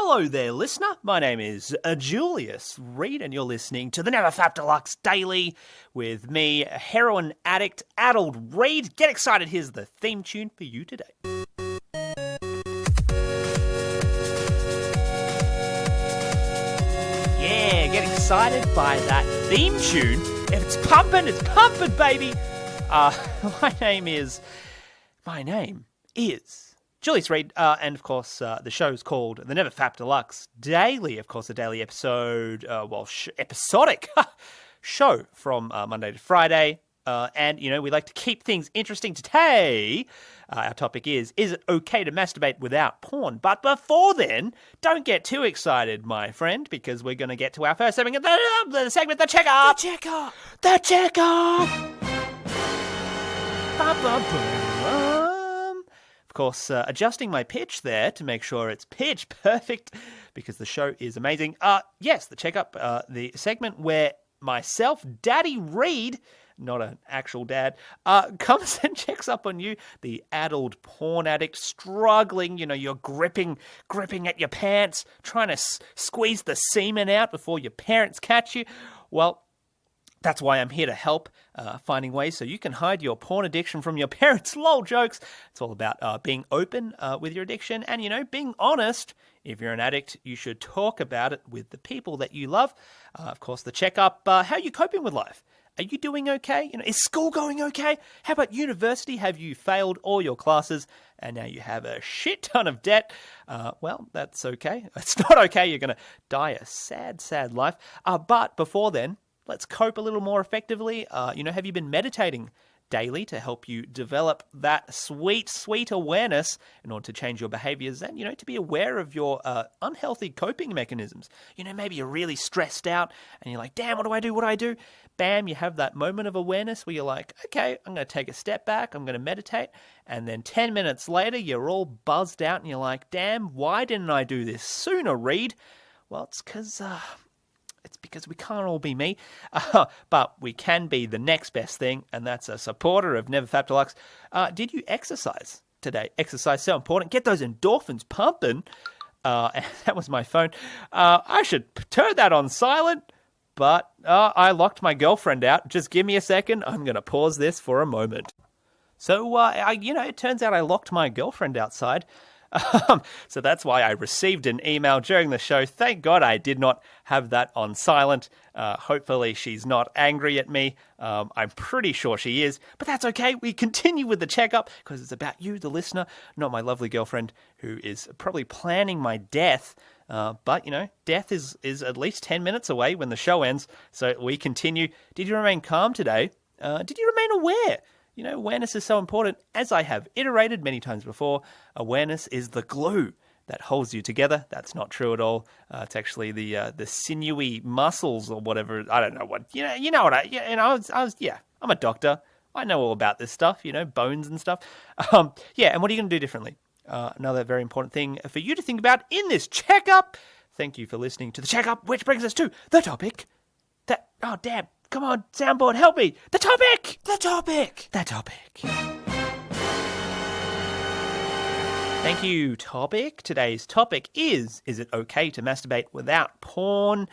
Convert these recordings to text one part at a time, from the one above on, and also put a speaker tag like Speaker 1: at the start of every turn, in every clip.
Speaker 1: Hello there, listener. My name is Julius Reed, and you're listening to the NeverFap Deluxe Daily with me, heroin addict, adult Reed. Get excited, here's the theme tune for you today. Yeah, get excited by that theme tune. If it's pumping, baby. My name is Julius Reed, and of course, the show's called the NeverFap Deluxe Daily. Of course, a daily episode, episodic show from Monday to Friday. And, we like to keep things interesting. Today, our topic is it okay to masturbate without porn? But before then, don't get too excited, my friend, because we're going to get to our first segment, the Checkup. The Checkup. Of course, adjusting my pitch there to make sure it's pitch perfect because the show is amazing. Yes, the Checkup, the segment where myself, Daddy Reed, not an actual dad, comes and checks up on you, the adult porn addict, struggling, you're gripping at your pants, trying to squeeze the semen out before your parents catch you. Well, that's why I'm here to help, finding ways so you can hide your porn addiction from your parents. Lol jokes. It's all about being open with your addiction and, being honest. If you're an addict, you should talk about it with the people that you love. Of course, the Checkup, how are you coping with life? Are you doing okay? Is school going okay? How about university? Have you failed all your classes and now you have a shit ton of debt? Well, that's okay. It's not okay. You're going to die a sad, sad life. But before then, let's cope a little more effectively. Have you been meditating daily to help you develop that sweet, sweet awareness in order to change your behaviors and, to be aware of your unhealthy coping mechanisms? Maybe you're really stressed out and you're like, damn, what do I do? Bam, you have that moment of awareness where you're like, okay, I'm going to take a step back, I'm going to meditate. And then 10 minutes later, you're all buzzed out and you're like, damn, why didn't I do this sooner, Reed? Well, it's because we can't all be me, but we can be the next best thing, and that's a supporter of NeverFap Deluxe. Did you exercise today? Exercise so important. Get those endorphins pumping. And that was my phone. I should turn that on silent, but I locked my girlfriend out. Just give me a second. I'm going to pause this for a moment. So, it turns out I locked my girlfriend outside. So that's why I received an email during the show. Thank God I did not have that on silent. Hopefully she's not angry at me. I'm pretty sure she is, but that's okay. We continue with the Checkup because it's about you, the listener, not my lovely girlfriend who is probably planning my death. But, death is at least 10 minutes away when the show ends. So we continue. Did you remain calm today? Did you remain aware? Awareness is so important. As I have iterated many times before, awareness is the glue that holds you together. That's not true at all. It's actually the sinewy muscles or whatever. I don't know what. I'm a doctor. I know all about this stuff. Bones and stuff. And what are you going to do differently? Another very important thing for you to think about in this Checkup. Thank you for listening to the Checkup, which brings us to the topic. Oh damn. Come on, soundboard, help me! The topic! Thank you, topic. Today's topic is it okay to masturbate without porn?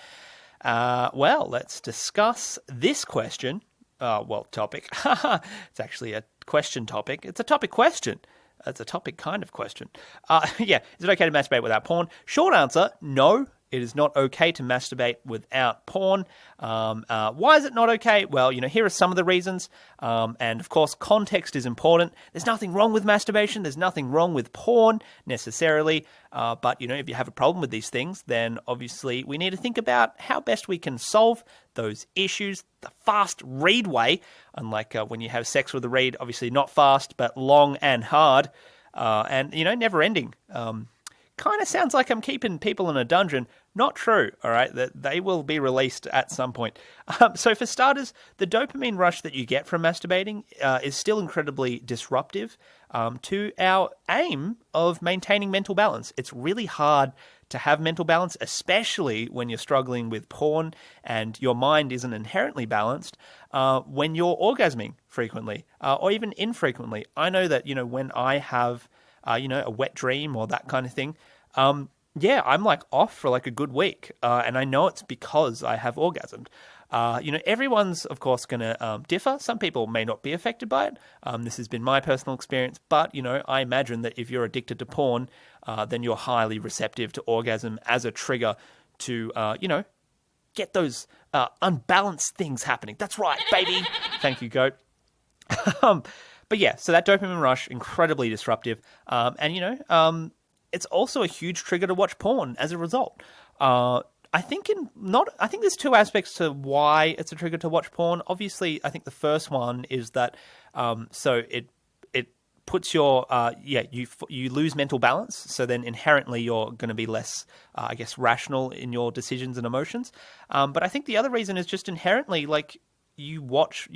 Speaker 1: Well, let's discuss this question. Topic. It's actually a question topic. It's a topic question. It's a topic kind of question. Is it okay to masturbate without porn? Short answer, no. It is not okay to masturbate without porn. Why is it not okay? Well, here are some of the reasons. And of course, context is important. There's nothing wrong with masturbation. There's nothing wrong with porn necessarily. But, if you have a problem with these things, then obviously we need to think about how best we can solve those issues the fast Reed way. Unlike when you have sex with a Reed, obviously not fast, but long and hard. And never ending. Kind of sounds like I'm keeping people in a dungeon. Not true, all right? That they will be released at some point. So for starters, the dopamine rush that you get from masturbating is still incredibly disruptive to our aim of maintaining mental balance. It's really hard to have mental balance, especially when you're struggling with porn and your mind isn't inherently balanced when you're orgasming frequently or even infrequently. I know that, when I have a wet dream or that kind of thing, Yeah, I'm like off for like a good week, and I know it's because I have orgasmed. Everyone's of course going to differ. Some people may not be affected by it. This has been my personal experience, but I imagine that if you're addicted to porn, then you're highly receptive to orgasm as a trigger to, get those unbalanced things happening. That's right, baby. Thank you, goat. But yeah, so that dopamine rush, incredibly disruptive, it's also a huge trigger to watch porn as a result. I think there's two aspects to why it's a trigger to watch porn. Obviously, I think the first one is that so it puts your you lose mental balance. So then inherently you're going to be less rational in your decisions and emotions. But I think the other reason is just inherently like you watch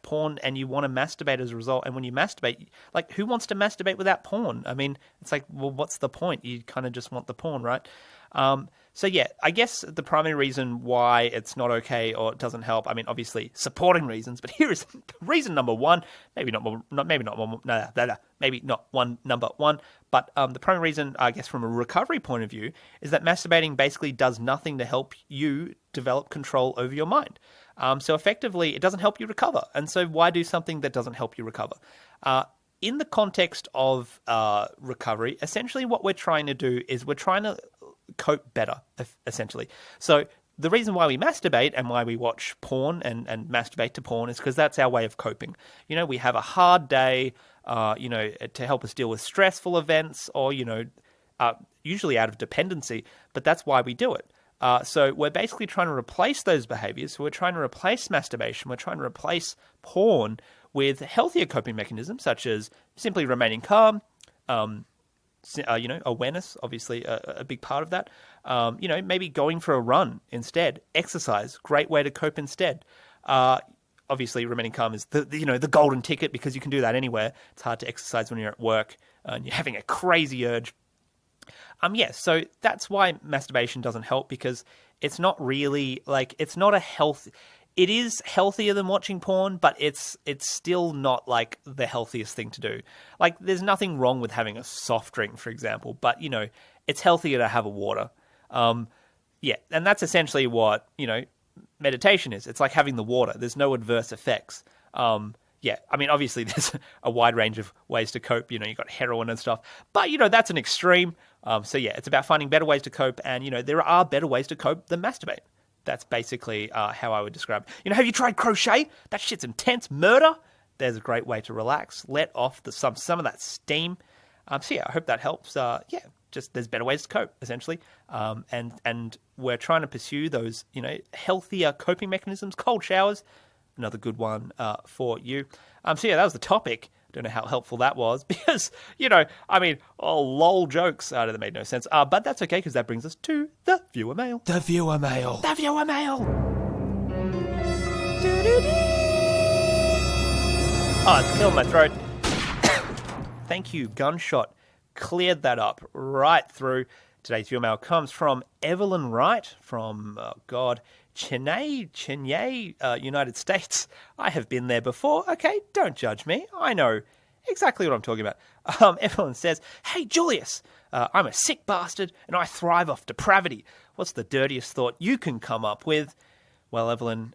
Speaker 1: porn and you want to masturbate as a result. And when you masturbate, like who wants to masturbate without porn? I mean, it's like, well, what's the point? You kind of just want the porn, right? So yeah, I guess the primary reason why it's not okay or it doesn't help, I mean, obviously supporting reasons, but here is reason number one, maybe not one number one, but the primary reason, I guess, from a recovery point of view, is that masturbating basically does nothing to help you develop control over your mind. So effectively, it doesn't help you recover. And so why do something that doesn't help you recover? In the context of recovery, essentially what we're trying to do is we're trying to cope better, essentially. So the reason why we masturbate and why we watch porn and masturbate to porn is because that's our way of coping. We have a hard day, to help us deal with stressful events or, usually out of dependency, but that's why we do it. So we're basically trying to replace those behaviors. So we're trying to replace masturbation. We're trying to replace porn with healthier coping mechanisms, such as simply remaining calm, awareness, obviously a big part of that. Maybe going for a run instead. Exercise, great way to cope instead. Obviously, remaining calm is the golden ticket because you can do that anywhere. It's hard to exercise when you're at work and you're having a crazy urge. So that's why masturbation doesn't help because it's not really it's not a health. It is healthier than watching porn, but it's still not like the healthiest thing to do. Like there's nothing wrong with having a soft drink, for example, but it's healthier to have a water. And that's essentially what, meditation is. It's like having the water. There's no adverse effects. I mean, obviously there's a wide range of ways to cope. You've got heroin and stuff, but that's an extreme. It's about finding better ways to cope, and there are better ways to cope than masturbate. That's basically how I would describe it. Have you tried crochet? That shit's intense murder. There's a great way to relax, let off some of that steam. I hope that helps. Just there's better ways to cope, essentially. And we're trying to pursue those, healthier coping mechanisms. Cold showers, another good one for you. That was the topic. Don't know how helpful that was because, lol jokes. That made no sense. But that's okay because that brings us to the viewer mail.
Speaker 2: The viewer mail.
Speaker 1: The viewer mail. Oh, it's killing my throat. Thank you, Gunshot. Cleared that up right through. Today's viewer mail comes from Evelyn Wright from, Chennai, United States. I have been there before. Okay, don't judge me. I know exactly what I'm talking about. Evelyn says, "Hey, Julius, I'm a sick bastard and I thrive off depravity. What's the dirtiest thought you can come up with?" Well, Evelyn,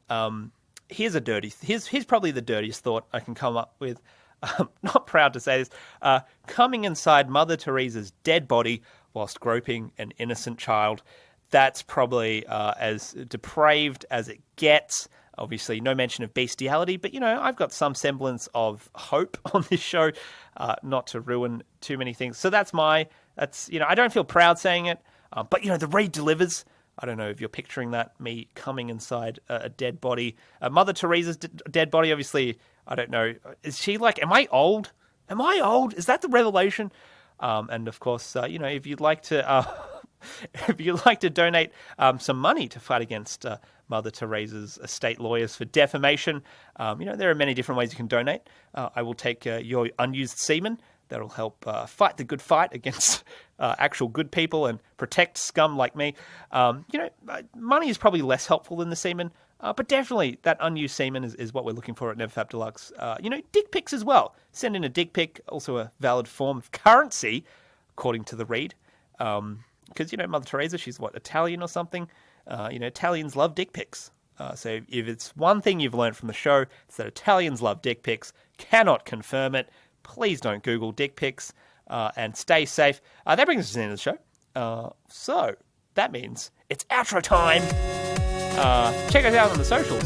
Speaker 1: here's probably the dirtiest thought I can come up with. Not proud to say this. Coming inside Mother Teresa's dead body whilst groping an innocent child. That's probably as depraved as it gets. Obviously, no mention of bestiality, but, I've got some semblance of hope on this show, not to ruin too many things. So I don't feel proud saying it, but, the read delivers. I don't know if you're picturing that, me coming inside a dead body. Mother Teresa's dead body, obviously, I don't know. Is she am I old? Am I old? Is that the revelation? And of course, if you'd like to... if you'd like to donate some money to fight against Mother Teresa's estate lawyers for defamation, there are many different ways you can donate. I will take your unused semen. That'll help fight the good fight against actual good people and protect scum like me. Money is probably less helpful than the semen, but definitely that unused semen is what we're looking for at NeverFap Deluxe. Dick pics as well. Send in a dick pic, also a valid form of currency, according to the read. because, Mother Teresa, she's Italian or something. Italians love dick pics. So if it's one thing you've learned from the show, it's that Italians love dick pics. Cannot confirm it. Please don't Google dick pics, and stay safe. That brings us to the end of the show. So that means it's outro time. Check us out on the socials.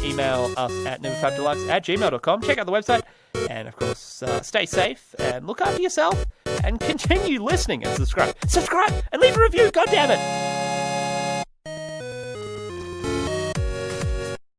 Speaker 1: Email us at NeverFapDeluxe@gmail.com. Check out the website. And, of course, stay safe and look after yourself and continue listening and subscribe. Subscribe and leave a review. God damn it.